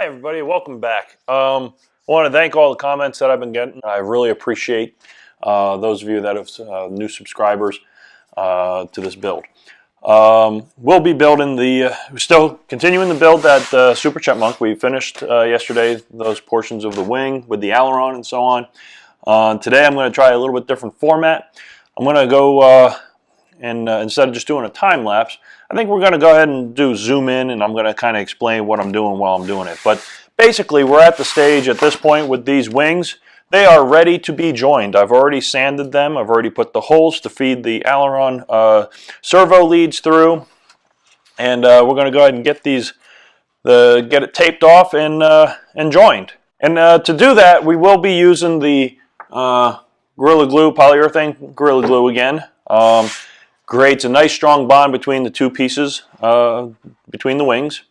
Hi everybody, welcome back. I want to thank all the comments that I've been getting. I really appreciate those of you that have new subscribers to this build. We'll be building we're still continuing the build that Super Chipmunk. We finished yesterday those portions of the wing with the aileron and so on. Today I'm going to try a little bit different format. I'm going to go and instead of just doing a time lapse, I think we're going to go ahead and do zoom in, and I'm going to kind of explain what I'm doing while I'm doing it. But basically, we're at the stage at this point with these wings. They are ready to be joined. I've already sanded them. I've already put the holes to feed the aileron servo leads through, and we're going to go ahead and get get it taped off and joined. And to do that, we will be using the Gorilla Glue, polyurethane Gorilla Glue again. Creates a nice strong bond between the two pieces, between the wings,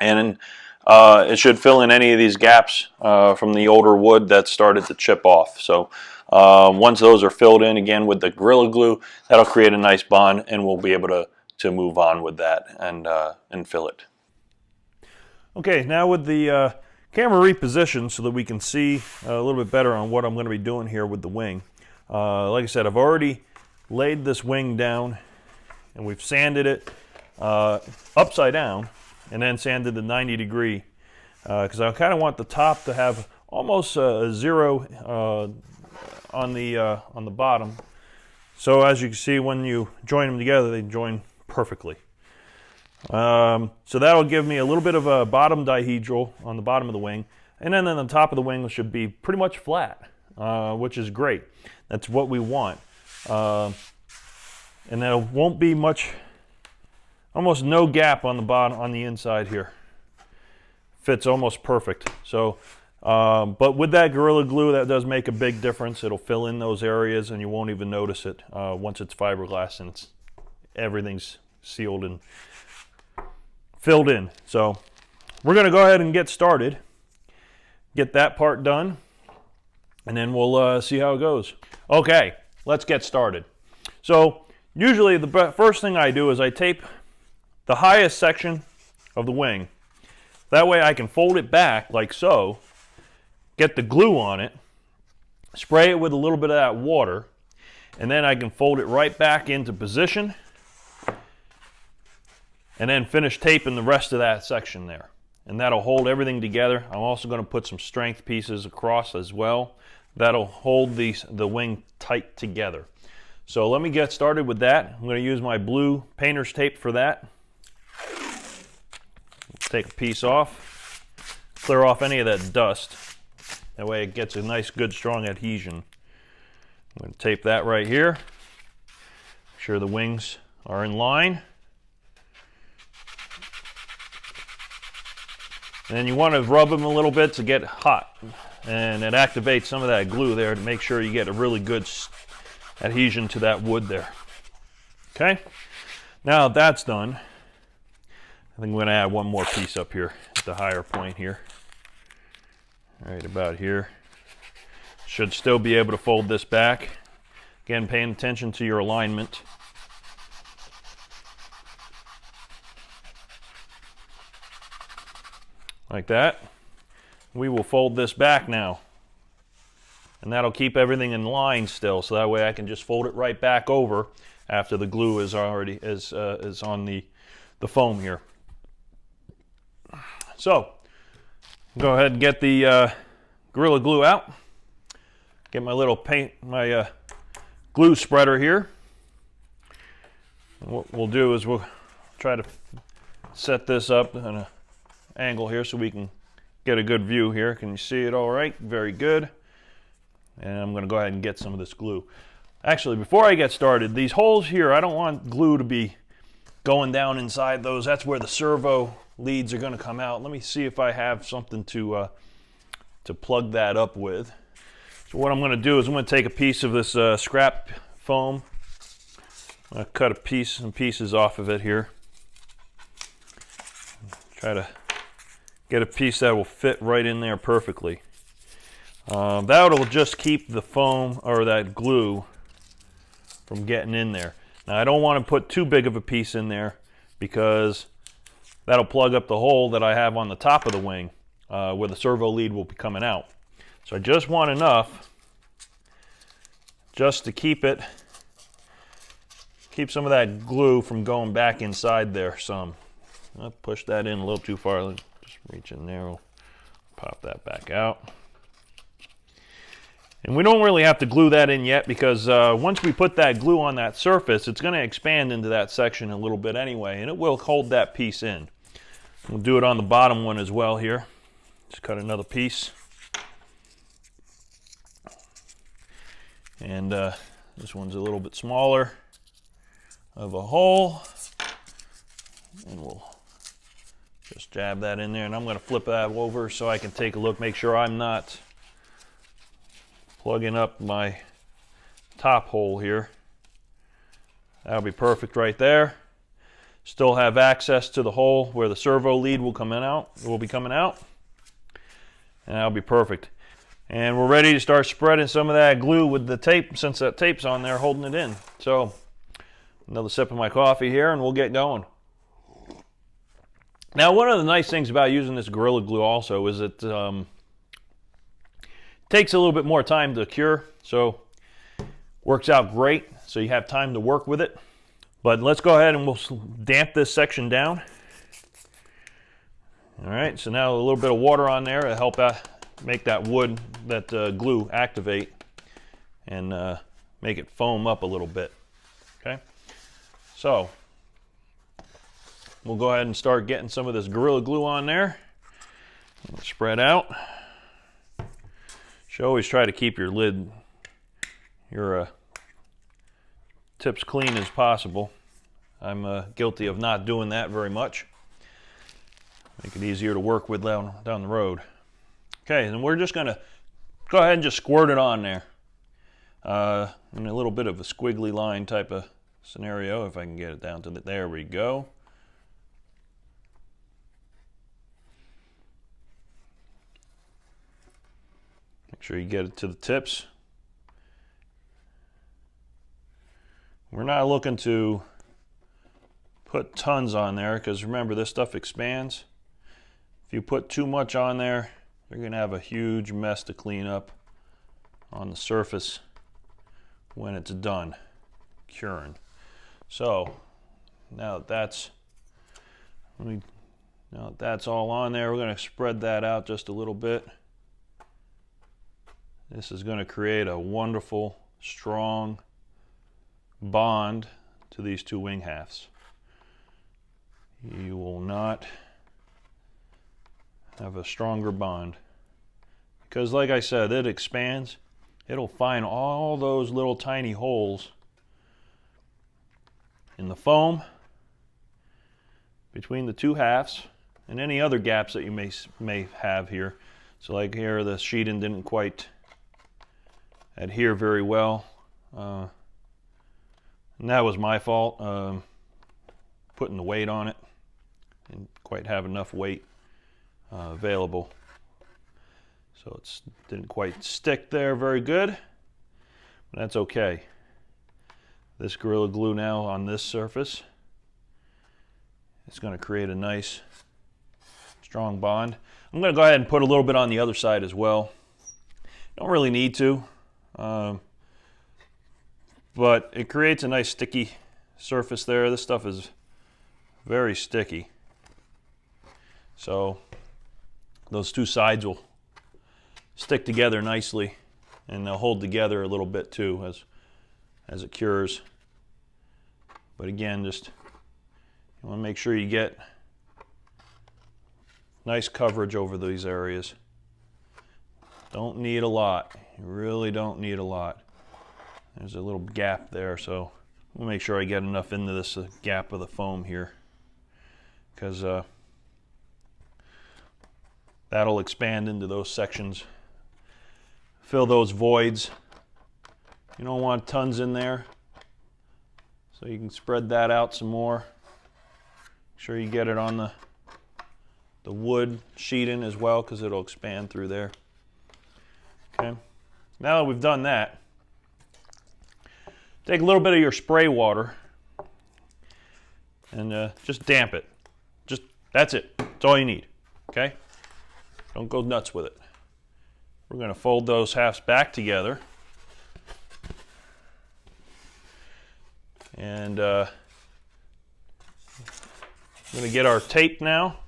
and it should fill in any of these gaps from the older wood that started to chip off. So once those are filled in again with the Gorilla Glue, that'll create a nice bond, and we'll be able to move on with that and fill it. Okay, now with the camera repositioned so that we can see a little bit better on what I'm going to be doing here with the wing. Like I said, I've already laid this wing down, and we've sanded it upside down and then sanded the 90-degree because I kind of want the top to have almost a zero on the bottom. So as you can see, when you join them together, they join perfectly. So that'll give me a little bit of a bottom dihedral on the bottom of the wing, and then on the top of the wing should be pretty much flat, which is great. That's what we want. And there won't be much, almost no gap on the bottom, on the inside here. Fits almost perfect. So, but with that Gorilla Glue, that does make a big difference. It'll fill in those areas, and you won't even notice it once it's fiberglass and everything's sealed and filled in. So, we're going to go ahead and get started. Get that part done, and then we'll see how it goes. Okay. Let's get started. So usually the first thing I do is I tape the highest section of the wing. That way I can fold it back like so, get the glue on it, spray it with a little bit of that water, and then I can fold it right back into position and then finish taping the rest of that section there. And that'll hold everything together. I'm also going to put some strength pieces across as well. That'll hold the wing tight together. So let me get started with that. I'm going to use my blue painter's tape for that. Take a piece off, clear off any of that dust. That way it gets a nice, good, strong adhesion. I'm going to tape that right here. Make sure the wings are in line. And then you want to rub them a little bit to get hot. And it activates some of that glue there to make sure you get a really good adhesion to that wood there. Okay, now that's done, I think I'm going to add one more piece up here at the higher point here. Right about here. Should still be able to fold this back. Again, paying attention to your alignment. Like that. We will fold this back now, and that'll keep everything in line still, so that way I can just fold it right back over after the glue is already is on the foam here. So go ahead and get the Gorilla Glue out. Get my little glue spreader here. And what we'll do is we'll try to set this up on an angle here so we can get a good view here. Can you see it all right? Very good. And I'm going to go ahead and get some of this glue. Actually, before I get started, these holes here, I don't want glue to be going down inside those. That's where the servo leads are going to come out. Let me see if I have something to plug that up with. So what I'm going to do is I'm going to take a piece of this scrap foam. I'm going to cut some pieces off of it here. Try to get a piece that will fit right in there perfectly. That will just keep the foam or that glue from getting in there. Now I don't want to put too big of a piece in there because that'll plug up the hole that I have on the top of the wing where the servo lead will be coming out. So I just want enough just to keep some of that glue from going back inside there some. I'll push that in a little too far. Just reach in there, we'll pop that back out. And we don't really have to glue that in yet because once we put that glue on that surface, it's going to expand into that section a little bit anyway, and it will hold that piece in. We'll do it on the bottom one as well here. Just cut another piece. And this one's a little bit smaller of a hole. And we'll just jab that in there, and I'm going to flip that over so I can take a look, make sure I'm not plugging up my top hole here. That'll be perfect right there. Still have access to the hole where the servo lead will be coming out, and that'll be perfect. And we're ready to start spreading some of that glue with the tape, since that tape's on there holding it in. So another sip of my coffee here and we'll get going. Now, one of the nice things about using this Gorilla Glue also is it takes a little bit more time to cure, so works out great, so you have time to work with it. But let's go ahead and we'll damp this section down. All right, so now a little bit of water on there to help out, make that glue activate and make it foam up a little bit. Okay, so we'll go ahead and start getting some of this Gorilla Glue on there. Spread out. Should always try to keep your lid, your tips clean as possible. I'm guilty of not doing that very much. Make it easier to work with down the road. Okay, and we're just going to go ahead and just squirt it on there in a little bit of a squiggly line type of scenario, if I can get it down to there we go. Make sure you get it to the tips. We're not looking to put tons on there because remember, this stuff expands. If you put too much on there, you're going to have a huge mess to clean up on the surface when it's done curing. So now that that's all on there, we're going to spread that out just a little bit. This is going to create a wonderful, strong bond to these two wing halves. You will not have a stronger bond because, like I said, it expands. It'll find all those little tiny holes in the foam between the two halves and any other gaps that you may have here. So like here, the sheeting didn't quite adhere very well, and that was my fault, putting the weight on it. Didn't quite have enough weight available, so it didn't quite stick there very good, but that's okay. This Gorilla Glue now on this surface, it's going to create a nice strong bond. I'm going to go ahead and put a little bit on the other side as well. Don't really need to. But it creates a nice sticky surface there. This stuff is very sticky. So those two sides will stick together nicely, and they'll hold together a little bit too as it cures. But again, just you want to make sure you get nice coverage over these areas. Don't need a lot. You really don't need a lot. There's a little gap there, so we'll make sure I get enough into this gap of the foam here, because that'll expand into those sections, fill those voids. You don't want tons in there, so you can spread that out some more. Make sure you get it on the wood sheeting as well, because it'll expand through there. Okay, now that we've done that, take a little bit of your spray water and just damp it. Just That's it. That's all you need. Okay? Don't go nuts with it. We're going to fold those halves back together. And I'm going to get our tape now.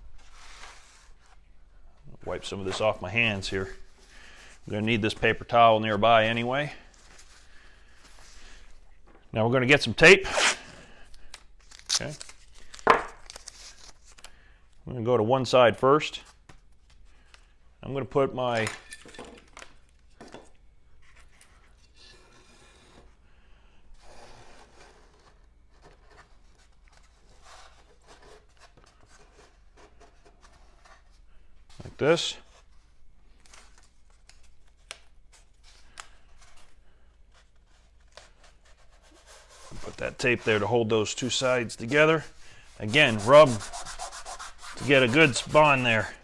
Wipe some of this off my hands here. I'm going to need this paper towel nearby anyway. Now we're going to get some tape. Okay. I'm going to go to one side first. I'm going to put my like this. Put that tape there to hold those two sides together. Again, rub to get a good bond there.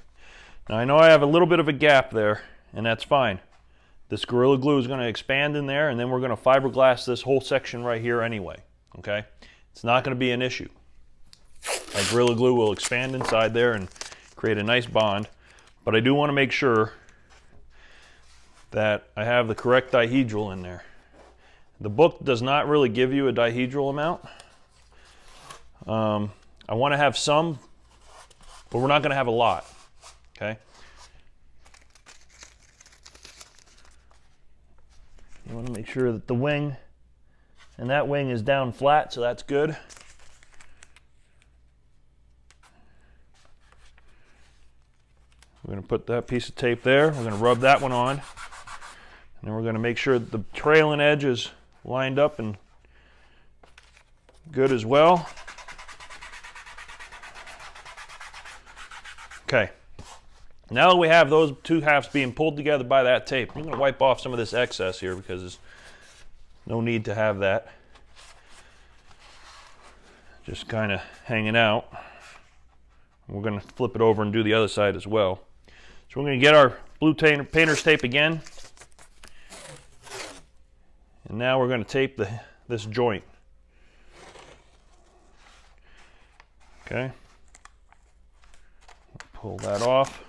Now I know I have a little bit of a gap there, and that's fine. This Gorilla Glue is going to expand in there, and then we're going to fiberglass this whole section right here anyway. Okay? It's not going to be an issue. That Gorilla Glue will expand inside there and create a nice bond, but I do want to make sure that I have the correct dihedral in there. The book does not really give you a dihedral amount. I want to have some, but we're not going to have a lot. Okay? You want to make sure that the wing and that wing is down flat, so that's good. We're going to put that piece of tape there. We're going to rub that one on. And then we're going to make sure that the trailing edge is lined up and good as well. Okay. Now that we have those two halves being pulled together by that tape, I'm going to wipe off some of this excess here because there's no need to have that just kind of hanging out. We're going to flip it over and do the other side as well. So we're going to get our blue painter's tape again. And now we're going to tape this joint. Okay. Pull that off.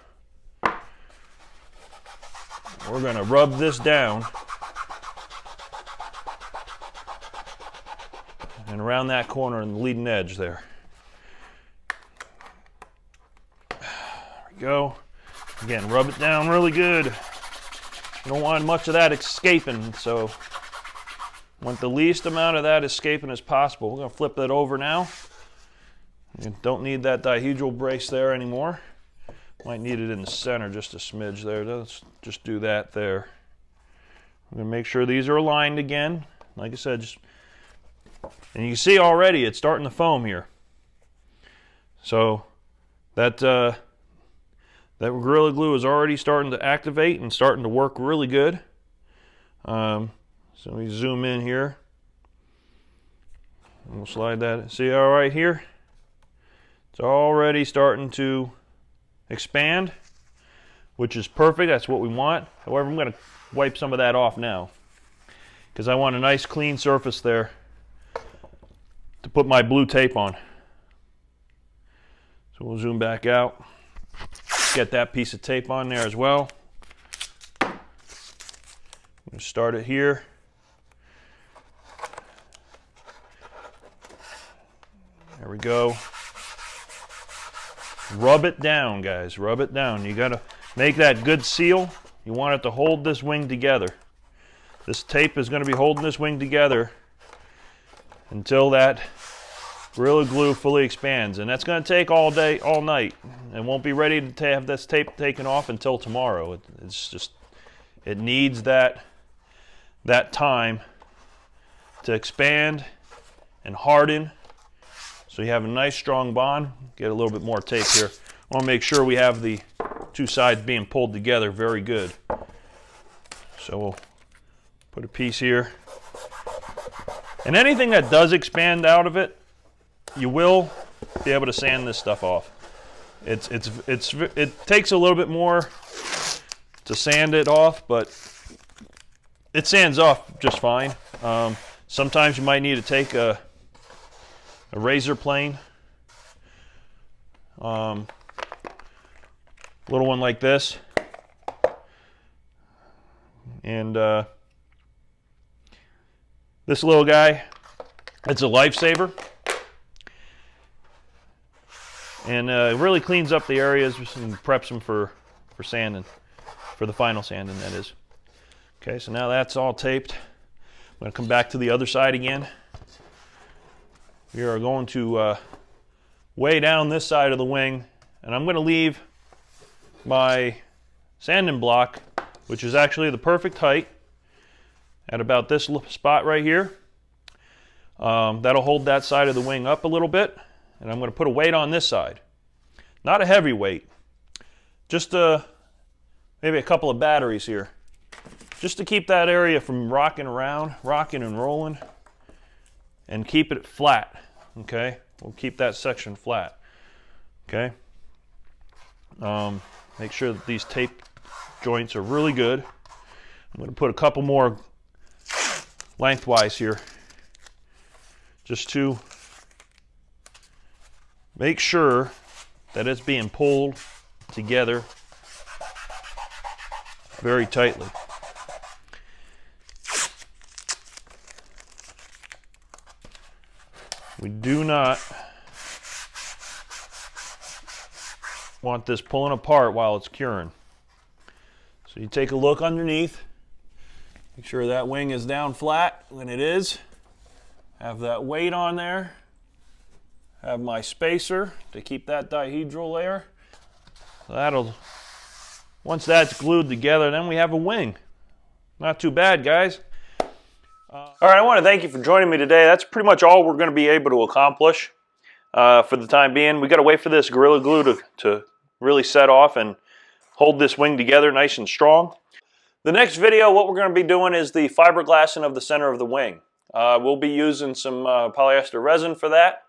We're going to rub this down and around that corner and the leading edge there. There we go. Again, rub it down really good. You don't want much of that escaping, so want the least amount of that escaping as possible. We're going to flip that over now. You don't need that dihedral brace there anymore. Might need it in the center, just a smidge there. Let's just do that there. I'm going to make sure these are aligned again. Like I said, and you can see already it's starting to foam here. So that Gorilla Glue is already starting to activate and starting to work really good. So we zoom in here. And we'll slide that. See all right here? It's already starting to expand, which is perfect. That's what we want. However, I'm going to wipe some of that off now because I want a nice clean surface there to put my blue tape on. So we'll zoom back out, get that piece of tape on there as well. I'm going to start it here. There we go. Rub it down, guys. Rub it down. You got to make that good seal. You want it to hold this wing together. This tape is going to be holding this wing together until that Gorilla Glue fully expands. And that's going to take all day, all night. And won't be ready to have this tape taken off until tomorrow. It's just, it needs that time to expand and harden. So you have a nice strong bond. Get a little bit more tape here. I want to make sure we have the two sides being pulled together very good. So we'll put a piece here. And anything that does expand out of it, you will be able to sand this stuff off. It takes a little bit more to sand it off, but it sands off just fine. Sometimes you might need to take a razor plane Little one like this. And this little guy, it's a lifesaver. And it really cleans up the areas and preps them for sanding, for the final sanding, that is. Okay, so now that's all taped. I'm going to come back to the other side again. We are going to weigh down this side of the wing, and I'm going to leave my sanding block, which is actually the perfect height, at about this spot right here. That'll hold that side of the wing up a little bit, and I'm going to put a weight on this side. Not a heavy weight, just maybe a couple of batteries here, just to keep that area from rocking around, rocking and rolling, and keep it flat. Okay, we'll keep that section flat. Okay, make sure that these tape joints are really good. I'm going to put a couple more lengthwise here, just to make sure that it's being pulled together very tightly. We do not want this pulling apart while it's curing. So you take a look underneath, make sure that wing is down flat when it is. Have that weight on there. Have my spacer to keep that dihedral there. Once that's glued together, then we have a wing. Not too bad, guys. All right, I want to thank you for joining me today. That's pretty much all we're going to be able to accomplish for the time being. We got to wait for this Gorilla Glue to really set off and hold this wing together nice and strong. The next video, what we're going to be doing is the fiberglassing of the center of the wing. We'll be using some polyester resin for that,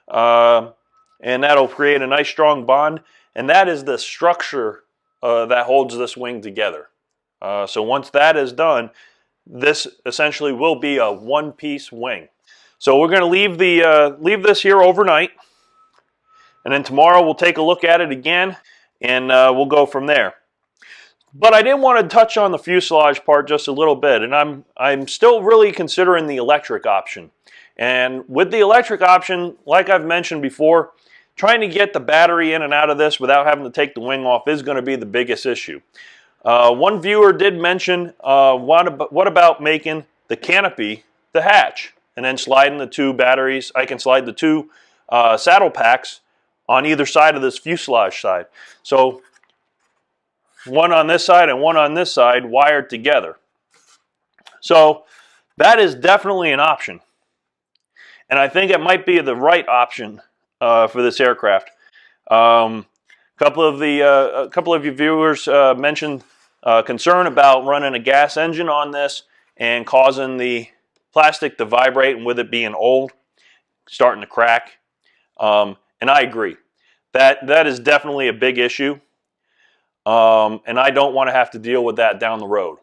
and that'll create a nice strong bond, and that is the structure that holds this wing together. So once that is done, this essentially will be a one-piece wing. So we're going to leave this here overnight, and then tomorrow we'll take a look at it again, and we'll go from there. But I did want to touch on the fuselage part just a little bit, and I'm still really considering the electric option. And with the electric option, like I've mentioned before, trying to get the battery in and out of this without having to take the wing off is going to be the biggest issue. One viewer did mention, what about making the canopy the hatch, and then sliding the two batteries. I can slide the two saddle packs on either side of this fuselage side. So one on this side and one on this side wired together. So that is definitely an option. And I think it might be the right option for this aircraft. A couple of you viewers mentioned concern about running a gas engine on this and causing the plastic to vibrate, and with it being old, starting to crack. And I agree. That is definitely a big issue. And I don't want to have to deal with that down the road.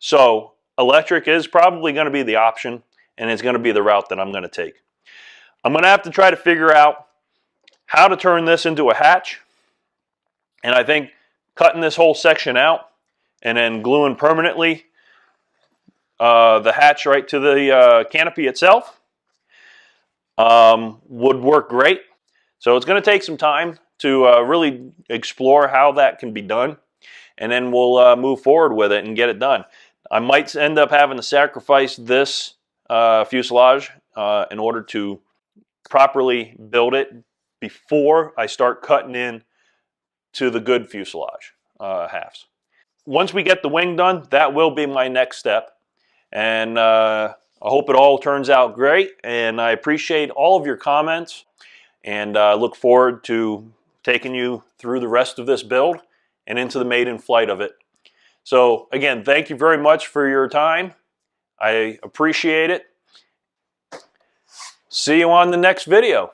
So electric is probably going to be the option, and it's going to be the route that I'm going to take. I'm going to have to try to figure out how to turn this into a hatch. And I think cutting this whole section out and then gluing permanently the hatch right to the canopy itself would work great. So it's going to take some time to really explore how that can be done, and then we'll move forward with it and get it done. I might end up having to sacrifice this fuselage in order to properly build it before I start cutting in to the good fuselage halves. Once we get the wing done, that will be my next step, and I hope it all turns out great, and I appreciate all of your comments, and look forward to taking you through the rest of this build and into the maiden flight of it. So again, thank you very much for your time. I appreciate it. See you on the next video.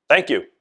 Thank you.